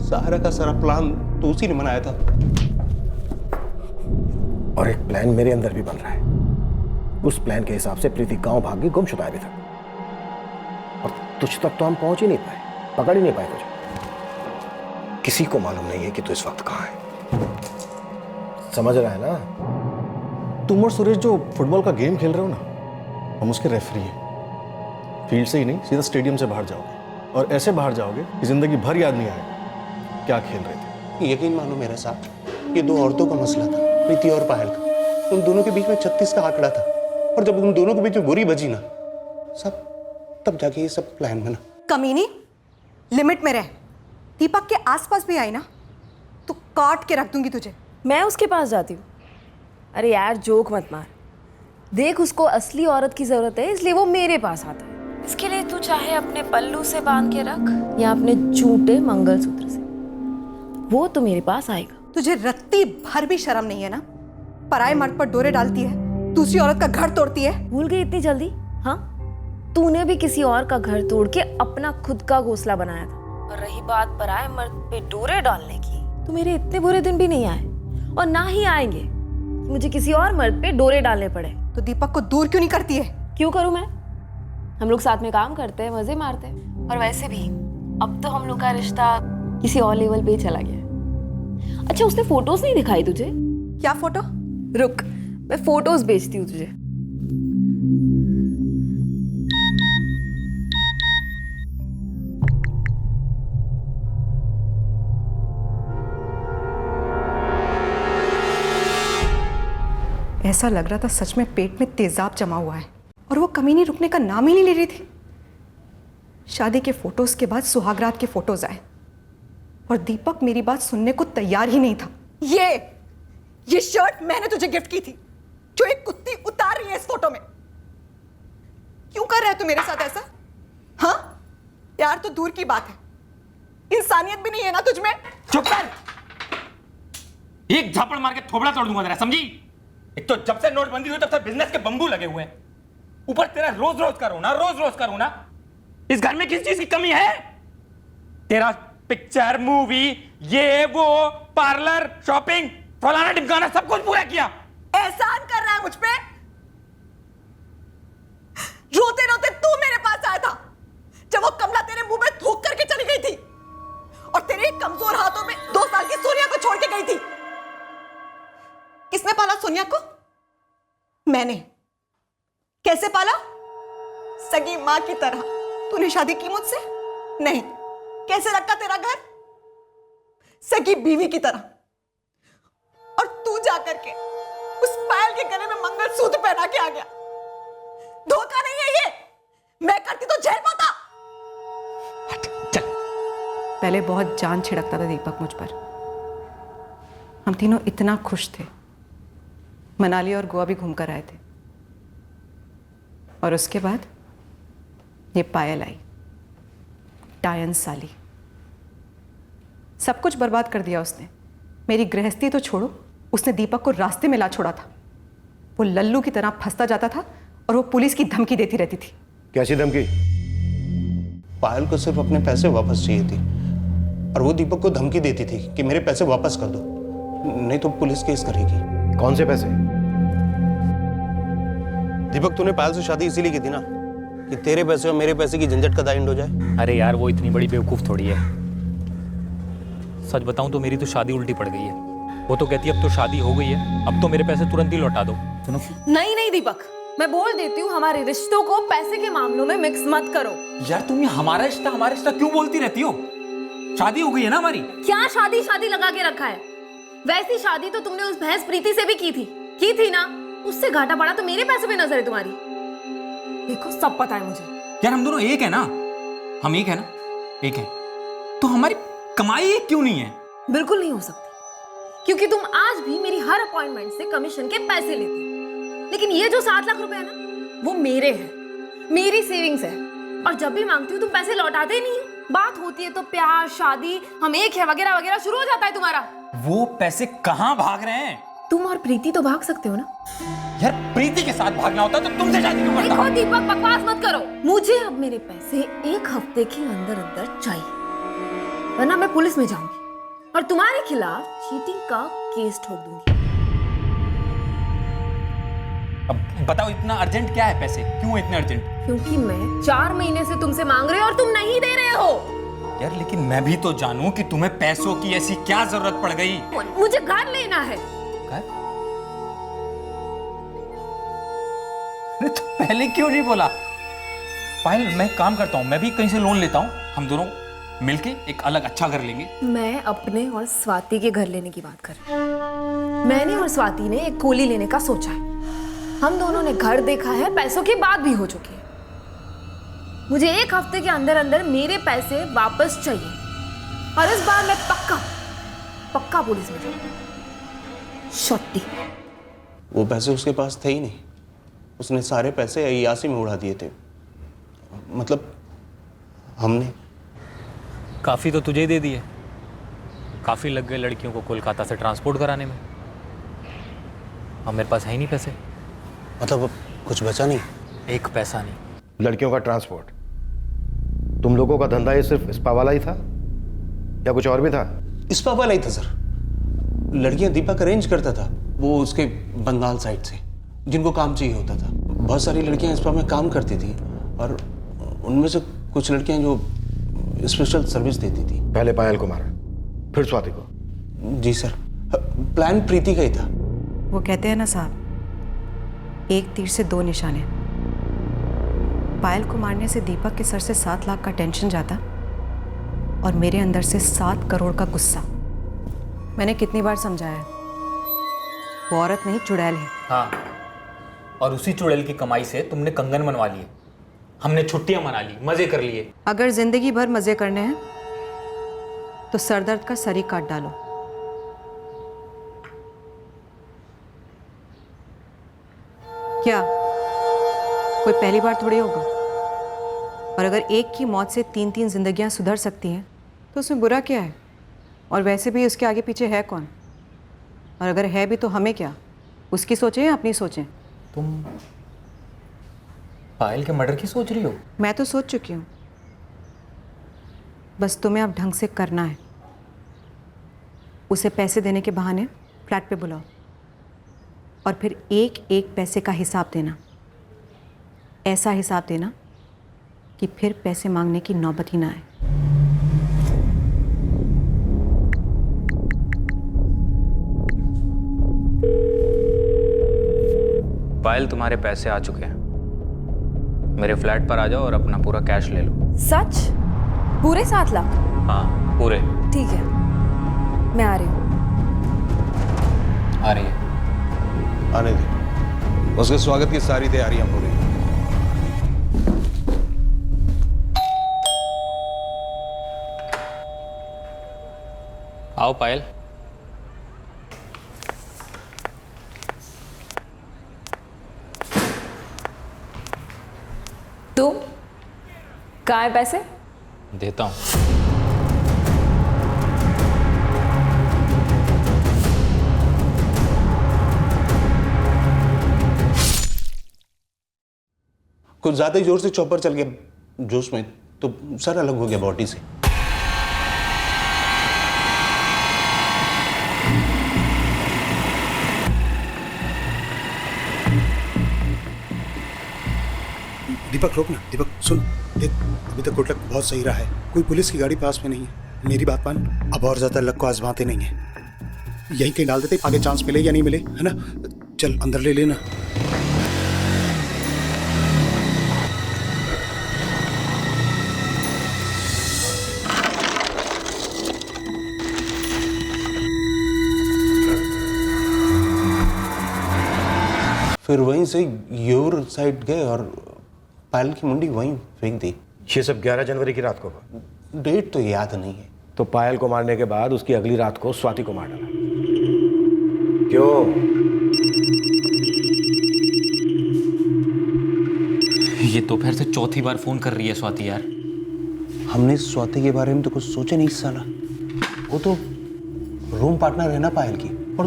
Speaker 3: सारा का सारा प्लान तो उसी ने बनाया था।
Speaker 6: और एक प्लान मेरे अंदर भी बन रहा है। उस प्लान के हिसाब से प्रीति गांव भाग गई, गुमशुदा अभी तक। और तुझ तक तो हम पहुंच ही नहीं पाए, पकड़ ही नहीं पाए तुझे। किसी को मालूम नहीं है कि तू इस वक्त कहां है। समझ रहा है ना? तुम और सुरेश जो फुटबॉल का गेम खेल रहे हो ना, हम उसके रेफरी हैं। फील्ड से ही नहीं, सीधा स्टेडियम से बाहर जाओगे और ऐसे बाहर जाओगे कि जिंदगी भर याद नहीं आएगा क्या खेल रहे थे।
Speaker 3: यकीन मानो मेरा साहब, ये 2 औरतों का मसला था, प्रीति और पायल का। उन दोनों के बीच में 36 का आंकड़ा था और जब उन दोनों के बीच में बुरी बजी ना सब, तब जाके ये सब प्लान बना।
Speaker 17: कमीनी, लिमिट में रह। दीपक के आसपास भी आई ना तो काट के रख दूंगी तुझे।
Speaker 1: मैं उसके पास जाती हूँ? अरे यार जोक मत मार। देख, उसको असली औरत की जरूरत है, इसलिए वो मेरे पास आता है। इसके लिए तू चाहे अपने पल्लू से बांध के रख या अपने झूठे मंगलसूत्र से, वो तो मेरे पास आएगा।
Speaker 17: तुझे रत्ती भर भी शर्म नहीं है ना? पराये मर्द पर डोरे डालती है, दूसरी औरत का घर तोड़ती है।
Speaker 1: भूल गई इतनी जल्दी? हाँ, तूने भी किसी और का घर तोड़ के अपना खुद का घोंसला बनाया था। और रही बात पराये मर्द पे डोरे डालने की, तो मेरे इतने बुरे दिन भी नहीं आए और ना ही आएंगे कि मुझे किसी और मर्द पे डोरे डालने पड़े।
Speaker 17: तो दीपक को दूर क्यों नहीं करती है?
Speaker 1: क्यों करूं मैं? हम लोग साथ में काम करते हैं, मजे मारते हैं। और वैसे भी अब तो हम लोग का रिश्ता किसी और लेवल पे चला गया है। अच्छा, उसने फोटोज नहीं दिखाई तुझे?
Speaker 17: क्या फोटो?
Speaker 1: रुक, मैं फोटोज भेजती हूँ तुझे।
Speaker 17: ऐसा लग रहा था सच में पेट में तेजाब जमा हुआ है और वो कमीनी रुकने का नाम ही नहीं ले रही थी। शादी के फोटोज के बाद सुहागरात के फोटोज आए और दीपक मेरी बात सुनने को तैयार ही नहीं था। ये शर्ट मैंने तुझे गिफ्ट की थी, जो एक कुत्ती उतार रही है इस फोटो में। क्यों कर रहा है तू मेरे साथ ऐसा? हाँ यार, तो दूर की बात है, इंसानियत भी नहीं है ना तुझ में?
Speaker 19: चुप कर! एक झापड़ मार के थोबड़ा तोड़ दूंगा तेरा, समझी? एक तो जब से नोटबंदी हुई तब से बिजनेस के बंबू लगे हुए हैं, ऊपर तेरा रोज रोज का रोना। इस घर में किस चीज की कमी है? तेरा पिक्चर, मूवी, ये वो, पार्लर, शॉपिंग, फलाना ढिमकाना सब कुछ पूरा किया।
Speaker 17: एहसान कर रहा है मुझ पे? रोते रोते तू मेरे पास आया था जब वो कमला तेरे मुंह में थूक करके चली गई थी और तेरे कमजोर हाथों में 2 साल की सोनिया को छोड़ के गई थी। किसने पाला सोनिया को? मैंने। कैसे पाला? सगी मां की तरह। तूने शादी की मुझसे? नहीं। कैसे रखा तेरा घर? सगी बीवी की तरह। और तू जाकर के उस पायल के गले में मंगलसूत्र पहना के आ गया। धोखा नहीं है ये? मैं करती तो झेल पाता।
Speaker 19: चल।
Speaker 17: पहले बहुत जान छिड़कता था दीपक मुझ पर। हम तीनों इतना खुश थे, मनाली और गोवा भी घूमकर आए थे। और उसके बाद ये पायल आई, टायन साली। सब कुछ बर्बाद कर दिया उसने। मेरी गृहस्थी तो छोड़ो, उसने दीपक को रास्ते में ला छोड़ा था। वो लल्लू की तरह फंसता जाता था और वो पुलिस की धमकी देती रहती थी।
Speaker 6: कैसी धमकी?
Speaker 3: पायल को सिर्फ अपने पैसे वापस चाहिए थी
Speaker 14: और वो दीपक को धमकी देती थी कि मेरे पैसे वापस कर दो, नहीं तो पुलिस केस करेगी।
Speaker 6: कौन से पैसे? दीपक, तूने पायल से शादी इसीलिए की थी ना कि तेरे पैसे और मेरे पैसे की झंझट का दाई एंड हो जाए।
Speaker 9: अरे यार, वो इतनी बड़ी बेवकूफ़ थोड़ी है। सच बताऊं तो मेरी तो शादी उल्टी पड़ गई है। वो तो कहती है अब तो शादी हो गई है, अब तो मेरे पैसे तुरंत ही लौटा दो। सुनो,
Speaker 1: नहीं दीपक, मैं बोल देती हूँ, हमारे रिश्तों को पैसे के मामलों में मिक्स मत करो।
Speaker 19: यार तुम ये हमारा रिश्ता क्यों बोलती रहती हो? शादी हो गई है ना हमारी।
Speaker 1: क्या शादी लगा के रखा है? वैसी शादी तो तुमने उस भैंस प्रीति से भी की थी ना। उससे घाटा पड़ा तो मेरे पैसे पे नजर है तुम्हारी। देखो, सब पता है मुझे।
Speaker 19: यार हम दोनों एक है ना, हम एक है ना, एक है तो हमारी कमाई एक क्यों नहीं है?
Speaker 1: बिल्कुल नहीं हो सकती, क्योंकि तुम आज भी मेरी हर अपॉइंटमेंट से कमीशन के पैसे लेती हो। लेकिन ये जो 7 लाख रुपए है ना, वो मेरे हैं, मेरी सेविंग्स है। और जब भी मांगती हूँ तुम पैसे लौटाते ही नहीं हो। बात होती है तो प्यार, शादी, हम एक है वगैरह वगैरह शुरू हो जाता है तुम्हारा।
Speaker 19: वो पैसे कहाँ भाग रहे हैं?
Speaker 1: तुम और प्रीति तो भाग सकते हो ना।
Speaker 19: यार प्रीति के साथ भागना होता तो तुमसे शादी क्यों करता?
Speaker 1: देखो दीपक, बकवास मत करो। मुझे अब मेरे पैसे 1 हफ्ते के अंदर अंदर चाहिए, वरना मैं पुलिस में जाऊंगी और तुम्हारे खिलाफ चीटिंग का केस ठोक दूंगी।
Speaker 19: अब बताओ, इतना अर्जेंट क्या है पैसे? क्यों इतने अर्जेंट?
Speaker 1: क्योंकि मैं 4 महीने से तुमसे मांग रही हूँ और तुम नहीं दे रहे हो।
Speaker 19: यार लेकिन मैं भी तो जानूं कि तुम्हें पैसों की ऐसी क्या जरूरत पड़ गई।
Speaker 1: मुझे घर लेना है।
Speaker 19: घर? अरे तो पहले क्यों नहीं बोला? पायल, मैं काम करता हूँ, मैं भी कहीं से लोन लेता हूँ, हम दोनों मिलके एक अलग अच्छा घर लेंगे।
Speaker 1: मैं अपने और स्वाति के घर लेने की बात कर रही हूँ। मैंने और स्वाति ने एक कोली लेने का सोचा है। हम दोनों ने घर देखा है, पैसों की बात भी हो चुकी है। मुझे 1 हफ्ते के अंदर अंदर मेरे पैसे वापस चाहिए, और इस बार मैं पक्का पुलिस में जाऊंगी। शॉटी।
Speaker 14: वो पैसे उसके पास थे ही नहीं, उसने सारे पैसे अय्यासी में उड़ा दिए थे। मतलब हमने
Speaker 9: काफ़ी तो तुझे दे दिए, काफ़ी लग गए लड़कियों को कोलकाता से ट्रांसपोर्ट कराने में। अब मेरे पास है ही नहीं पैसे।
Speaker 14: मतलब अब कुछ बचा नहीं?
Speaker 9: 1 पैसा नहीं।
Speaker 6: लड़कियों का ट्रांसपोर्ट, तुम लोगों का धंधा ये सिर्फ स्पा वाला ही था या कुछ और भी था?
Speaker 14: स्पा वाला ही था सर। लड़कियां दीपक अरेंज करता था, वो उसके बंगाल साइड से, जिनको काम चाहिए होता था। बहुत सारी लड़कियां स्पा में काम करती थी और उनमें से कुछ लड़कियां जो स्पेशल सर्विस देती थी।
Speaker 6: पहले पायल को मारा, फिर स्वाति को?
Speaker 14: जी सर, प्लान प्रीति का ही था।
Speaker 17: वो कहते हैं ना साहब, एक तीर से 2 निशाने। पायल को मारने से दीपक के सर से 7 लाख का टेंशन जाता और मेरे अंदर से 7 करोड़ का गुस्सा। मैंने कितनी बार समझाया, वो औरत नहीं चुड़ैल है।
Speaker 19: हाँ, और उसी चुड़ैल की कमाई से तुमने कंगन मनवा लिए, हमने छुट्टियां मना ली, मजे कर लिए।
Speaker 17: अगर जिंदगी भर मजे करने हैं तो सरदर्द का सर ही काट डालो। क्या कोई पहली बार थोड़ी होगा? और अगर एक की मौत से 3-3 जिंदगियां सुधर सकती हैं तो उसमें बुरा क्या है? और वैसे भी उसके आगे पीछे है कौन? और अगर है भी तो हमें क्या? उसकी सोचें या अपनी सोचें?
Speaker 19: तुम पायल के मर्डर की सोच रही हो?
Speaker 17: मैं तो सोच चुकी हूँ, बस तुम्हें अब ढंग से करना है। उसे पैसे देने के बहाने फ्लैट पे बुलाओ और फिर 1-1 पैसे का हिसाब देना। ऐसा हिसाब देना कि फिर पैसे मांगने की नौबत ही ना आए।
Speaker 11: पायल, तुम्हारे पैसे आ चुके हैं। मेरे फ्लैट पर आ जाओ और अपना पूरा कैश ले लो।
Speaker 1: सच? पूरे 7 लाख?
Speaker 11: हाँ, पूरे।
Speaker 1: ठीक है, मैं आ रही हूँ।
Speaker 19: आ रही है?
Speaker 14: आने दे, उसके स्वागत की सारी तैयारियां हो रही हैं।
Speaker 9: आओ पायल।
Speaker 1: तो कहाँ है पैसे?
Speaker 9: देता हूँ।
Speaker 14: कुछ ज्यादा ही जोर से चॉपर चल गया जोश में, तो सर अलग हो गया बॉडी से।
Speaker 20: दीपक रोक ना, दीपक सुन, देख अभी तक गुड लक बहुत सही रहा है, कोई पुलिस की गाड़ी पास में नहीं है, मेरी बात मान, अब और ज्यादा लक को आजमाते नहीं है, यही कहीं डाल देते, आगे चांस मिले या नहीं मिले, है ना? चल अंदर ले लेना।
Speaker 3: फिर वहीं से योर साइड गए और पायल की मुंडी वहीं फेंक दी।
Speaker 6: ये सब 11 जनवरी की रात को हुआ।
Speaker 3: डेट तो याद नहीं है।
Speaker 6: तो पायल को मारने के बाद उसकी अगली रात को स्वाति को मार डाला। क्यों?
Speaker 9: ये दोपहर से चौथी बार फोन कर रही है स्वाति यार।
Speaker 3: हमने स्वाति के बारे में तो कुछ सोचा नहीं साला। वो तो रूम पार्टनर है ना पायल की, और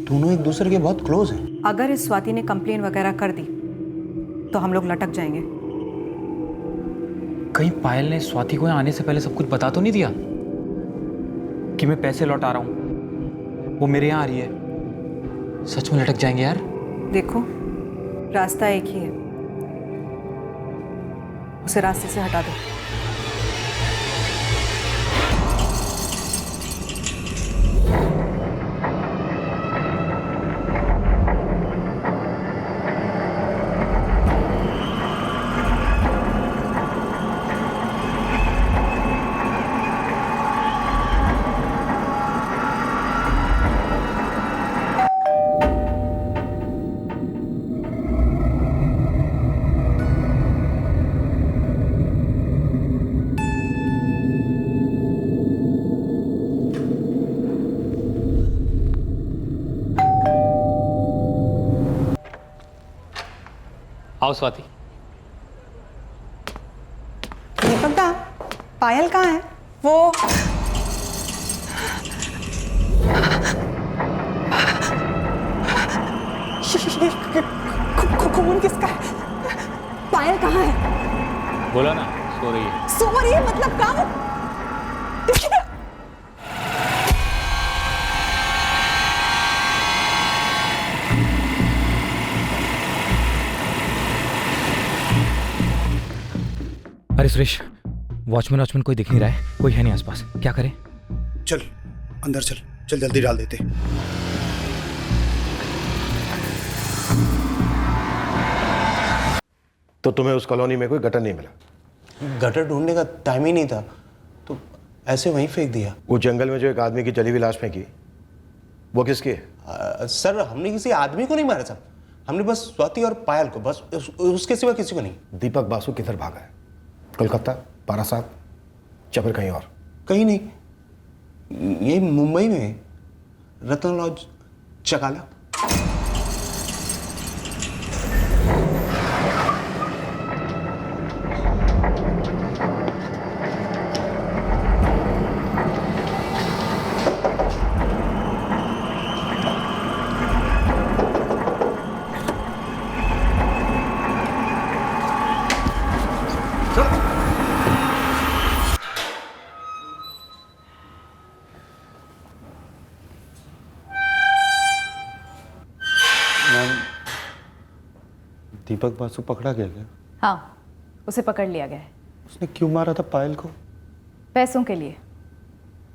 Speaker 3: दोनों एक दूसरे के बहुत क्लोज हैं।
Speaker 17: अगर इस स्वाति ने कंप्लेन वगैरह कर दी तो हम लोग लटक जाएंगे।
Speaker 9: कहीं पायल ने स्वाति को यहाँ आने से पहले सब कुछ बता तो नहीं दिया कि मैं पैसे लौटा रहा हूँ, वो मेरे यहाँ आ रही है? सच में लटक जाएंगे यार।
Speaker 17: देखो रास्ता एक ही है, उसे रास्ते से हटा दो।
Speaker 9: आओ स्वाति।
Speaker 17: दीपक दा, पायल कहाँ है? वो खून किसका है? पायल कहाँ है?
Speaker 9: बोला ना सो रही है।
Speaker 17: सो रही है मतलब कहाँ?
Speaker 9: अरे सुरेश, वॉचमैन कोई दिख नहीं रहा है, कोई है नहीं आसपास, क्या करें?
Speaker 20: चल अंदर चल, चल जल्दी डाल देते।
Speaker 6: तो तुम्हें उस कॉलोनी में कोई गटर नहीं मिला?
Speaker 3: गटर ढूंढने का टाइम ही नहीं था, तो ऐसे वहीं फेंक दिया।
Speaker 6: वो जंगल में जो एक आदमी की जली हुई लाश फेंकी, वो किसकी है?
Speaker 3: सर हमने किसी आदमी को नहीं मारा साहब, हमने बस स्वाति और पायल को, बस उसके सिवा किसी को नहीं।
Speaker 6: दीपक बासु किधर भागा है? कोलकाता, बारासात या फिर कहीं और?
Speaker 3: कहीं नहीं, ये मुंबई में रतन लॉज चकाला।
Speaker 14: दीपक बासु पकड़ा गया क्या?
Speaker 8: हाँ, उसे पकड़ लिया गया है।
Speaker 14: उसने क्यों मारा था पायल को?
Speaker 8: पैसों के लिए।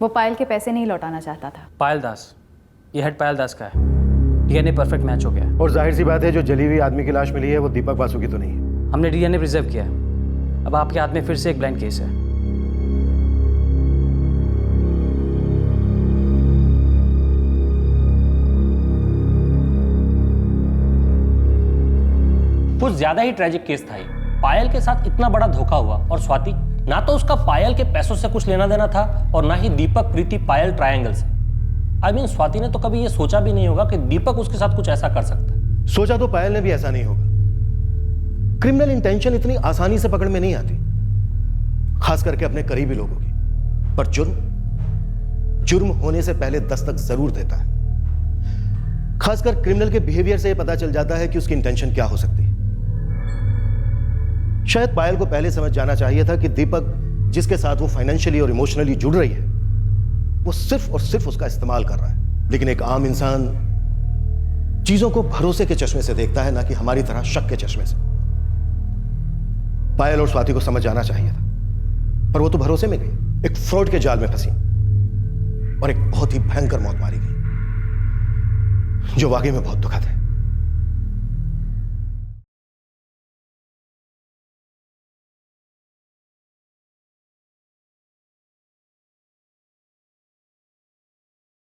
Speaker 8: वो पायल के पैसे नहीं लौटाना चाहता था।
Speaker 10: पायल दास, ये हेड पायल दास का है। डीएनए परफेक्ट मैच हो गया है।
Speaker 6: और जाहिर सी बात है जो जली हुई आदमी की लाश मिली है वो दीपक बासु की तो नहीं है।
Speaker 10: हमने डीएनए प्रिजर्व किया है। अब आपके हाथ में फिर से एक ब्लाइंड केस है।
Speaker 21: कुछ ज्यादा ही ट्रेजिक केस था ये। पायल के साथ इतना बड़ा धोखा हुआ और स्वाति, ना तो उसका पायल के पैसों से कुछ लेना देना था और ना ही दीपक प्रीति पायल ट्रायंगल से। आई मीन स्वाति ने तो कभी ये सोचा भी नहीं होगा कि दीपक उसके साथ कुछ ऐसा कर सकता है।
Speaker 6: सोचा तो पायल ने भी ऐसा नहीं होगा। क्रिमिनल इंटेंशन इतनी आसानी से पकड़ में नहीं आती, खास करके अपने करीबी लोगों की। पर जुर्म होने से पहले दस्तक जरूर देता है। खासकर क्रिमिनल के बिहेवियर से यह पता चल जाता है कि उसकी इंटेंशन क्या हो सकती है। शायद पायल को पहले समझ जाना चाहिए था कि दीपक जिसके साथ वो फाइनेंशियली और इमोशनली जुड़ रही है वो सिर्फ और सिर्फ उसका इस्तेमाल कर रहा है। लेकिन एक आम इंसान चीजों को भरोसे के चश्मे से देखता है, ना कि हमारी तरह शक के चश्मे से। पायल और स्वाति को समझ जाना चाहिए था, पर वो तो भरोसे में गई, एक फ्रॉड के जाल में फंसी और एक बहुत ही भयंकर मौत मारी गई, जो वाकई में बहुत दुखद है।